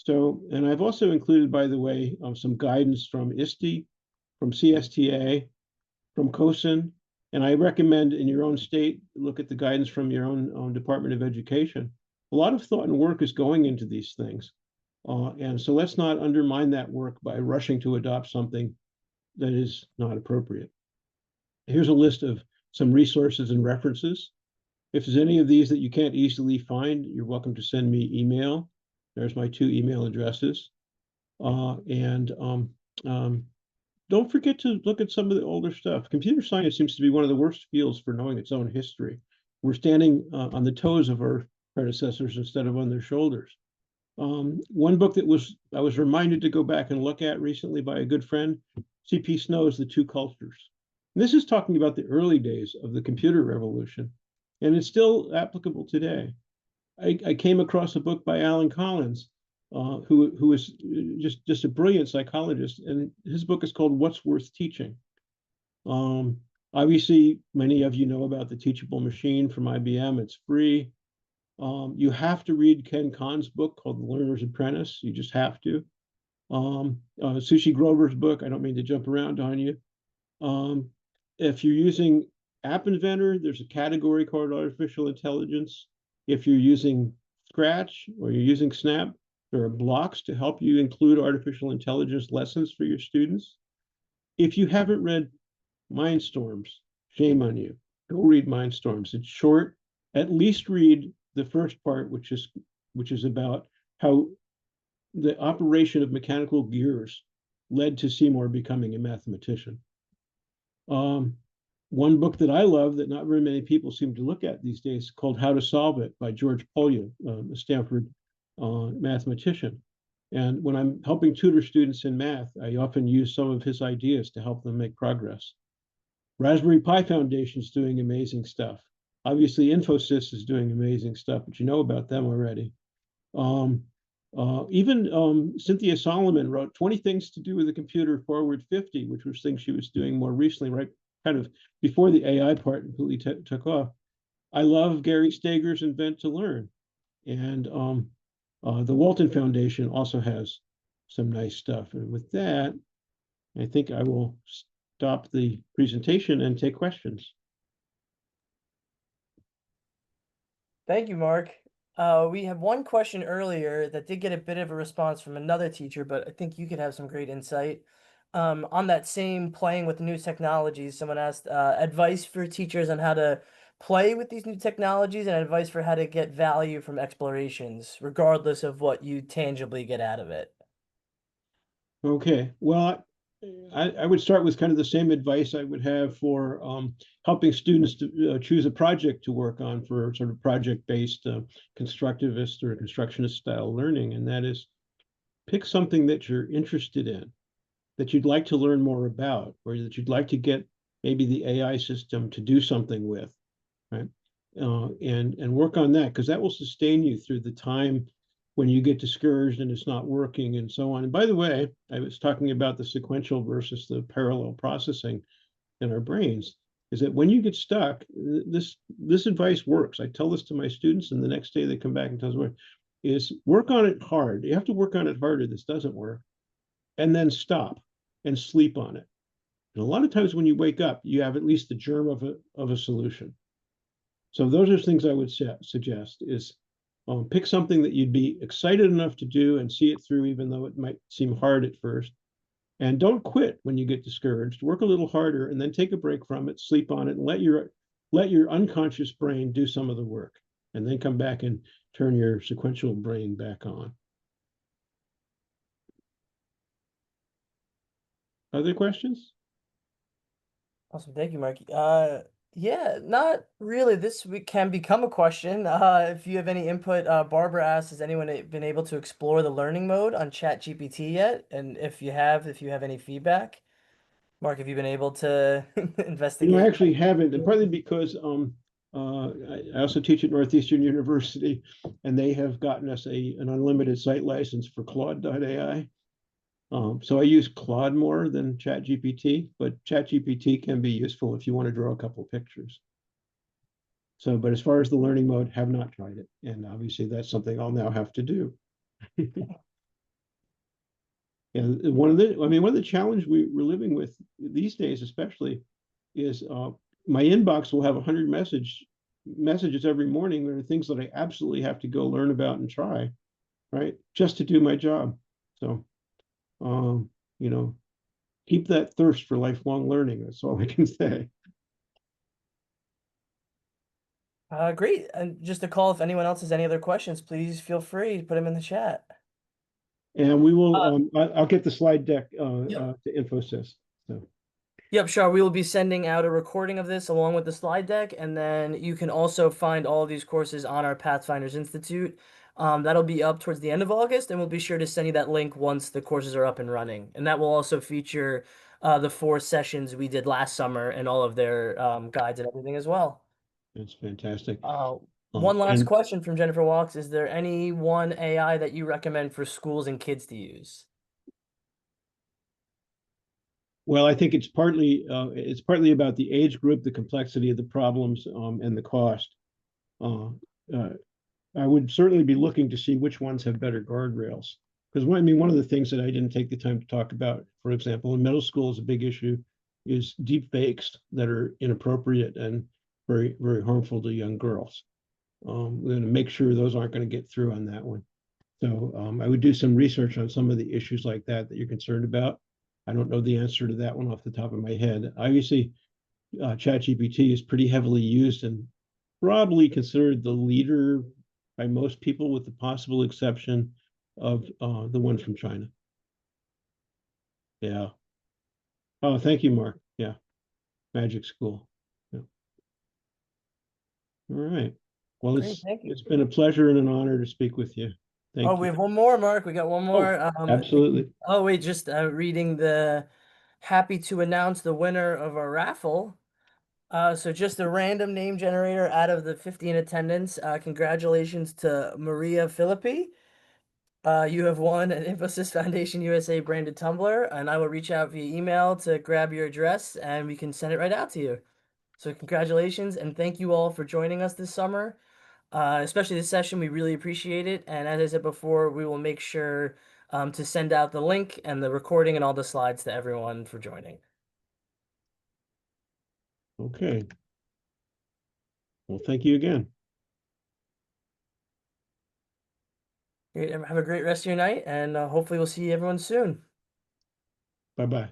So, and I've also included, by the way, some guidance from ISTE, from CSTA, from COSIN, and I recommend in your own state, look at the guidance from your own Department of Education. A lot of thought and work is going into these things. And so let's not undermine that work by rushing to adopt something that is not appropriate. Here's a list of some resources and references. If there's any of these that you can't easily find, you're welcome to send me email. There's my 2 email addresses. And don't forget to look at some of the older stuff. Computer science seems to be one of the worst fields for knowing its own history. We're standing on the toes of our predecessors instead of on their shoulders. One book that I was reminded to go back and look at recently by a good friend, C.P. Snow's The Two Cultures. And this is talking about the early days of the computer revolution, and it's still applicable today. I came across a book by Alan Collins, who is just a brilliant psychologist, and his book is called What's Worth Teaching. Obviously, many of you know about the Teachable Machine from IBM. It's free. You have to read Ken Kahn's book called The Learner's Apprentice. You just have to. Sushi Grover's book. I don't mean to jump around on you. If you're using App Inventor, there's a category called Artificial Intelligence. If you're using Scratch or you're using Snap, there are blocks to help you include artificial intelligence lessons for your students. if you haven't read Mindstorms, shame on you. Go read Mindstorms. It's short. At least read the first part, which is about how the operation of mechanical gears led to Seymour becoming a mathematician. One book that I love that not very many people seem to look at these days called How to Solve It by George Polya, a Stanford mathematician. And when I'm helping tutor students in math, I often use some of his ideas to help them make progress. Raspberry Pi Foundation is doing amazing stuff. Obviously, Infosys is doing amazing stuff, but you know about them already. Even Cynthia Solomon wrote 20 Things to Do with the Computer Forward 50, which was things she was doing more recently, right? Kind of before the AI part completely took off. I love Gary Stager's Invent to Learn. And the Walton Foundation also has some nice stuff. And with that, I think I will stop the presentation and take questions. Thank you, Mark. We have one question earlier that did get a bit of a response from another teacher, but I think you could have some great insight. On that same playing with new technologies, someone asked advice for teachers on how to play with these new technologies and advice for how to get value from explorations, regardless of what you tangibly get out of it. Okay, well, I would start with kind of the same advice I would have for helping students to choose a project to work on for sort of project-based constructivist or constructionist style learning, and that is pick something that you're interested in, that you'd like to learn more about, or that you'd like to get maybe the AI system to do something with, right? And work on that, because that will sustain you through the time when you get discouraged and it's not working and so on. And by the way, I was talking about the sequential versus the parallel processing in our brains, is that when you get stuck, this advice works. I tell this to my students, and the next day they come back and tell us, is work on it hard. You have to work on it harder. This doesn't work. And then stop and sleep on it. And a lot of times when you wake up, you have at least the germ of a solution. So those are things I would suggest is pick something that you'd be excited enough to do and see it through, even though it might seem hard at first. And don't quit when you get discouraged. Work a little harder and then take a break from it, sleep on it, and let your unconscious brain do some of the work. And then come back and turn your sequential brain back on. Other questions? Awesome. Thank you, Mark. Yeah, not really. This week can become a question. If you have any input, Barbara asked, has anyone been able to explore the learning mode on ChatGPT yet? And if you have any feedback, Mark, have you been able to I investigate? actually haven't, and partly because I also teach at Northeastern University, and they have gotten us an unlimited site license for Claude.ai. So I use Claude more than ChatGPT, but ChatGPT can be useful if you want to draw a couple of pictures. So, but as far as the learning mode, have not tried it, and obviously that's something I'll now have to do. And one of the challenge we're living with these days, especially, is my inbox will have 100 messages every morning. There are things that I absolutely have to go learn about and try, right, just to do my job. So, you know, keep that thirst for lifelong learning. That's all I can say. Great. And just a call, if anyone else has any other questions, please feel free to put them in the chat. And we will. I'll get the slide deck Yep. to Infosys. So. Yep, sure. We will be sending out a recording of this along with the slide deck, and then you can also find all of these courses on our Pathfinders Institute. That'll be up towards the end of August, and we'll be sure to send you that link once the courses are up and running. And that will also feature the 4 sessions we did last summer and all of their guides and everything as well. That's fantastic. One last And question from Jennifer Walks. Is there any one AI that you recommend for schools and kids to use? well, I think it's partly about the age group, the complexity of the problems, and the cost. Uh, uh, I would certainly be looking to see which ones have better guardrails. Because one of the things that I didn't take the time to talk about, for example, in middle school is a big issue, is deep fakes that are inappropriate and very, very harmful to young girls. We're going to make sure those aren't going to get through on that one. So I would do some research on some of the issues like that you're concerned about. I don't know the answer to that one off the top of my head. Obviously, ChatGPT is pretty heavily used and probably considered the leader by most people, with the possible exception of the one from China. Yeah. Oh, thank you, Mark. Yeah. Magic School. Yeah. All right. Well, Great, thank you. it's been a pleasure and an honor to speak with you. Oh, Thank we you. have one more, Mark. We got one Oh, more. absolutely. Oh, wait, just reading the happy to announce the winner of our raffle. So just a random name generator out of the 50 in attendance. Congratulations to Maria Philippi. You have won an Infosys Foundation USA branded tumbler, and I will reach out via email to grab your address and we can send it right out to you. So congratulations and thank you all for joining us this summer. Especially this session, we really appreciate it. And as I said before, we will make sure to send out the link and the recording and all the slides to everyone for joining. Okay. Well, thank you again. Great. Have a great rest of your night, and hopefully we'll see everyone soon. Bye-bye.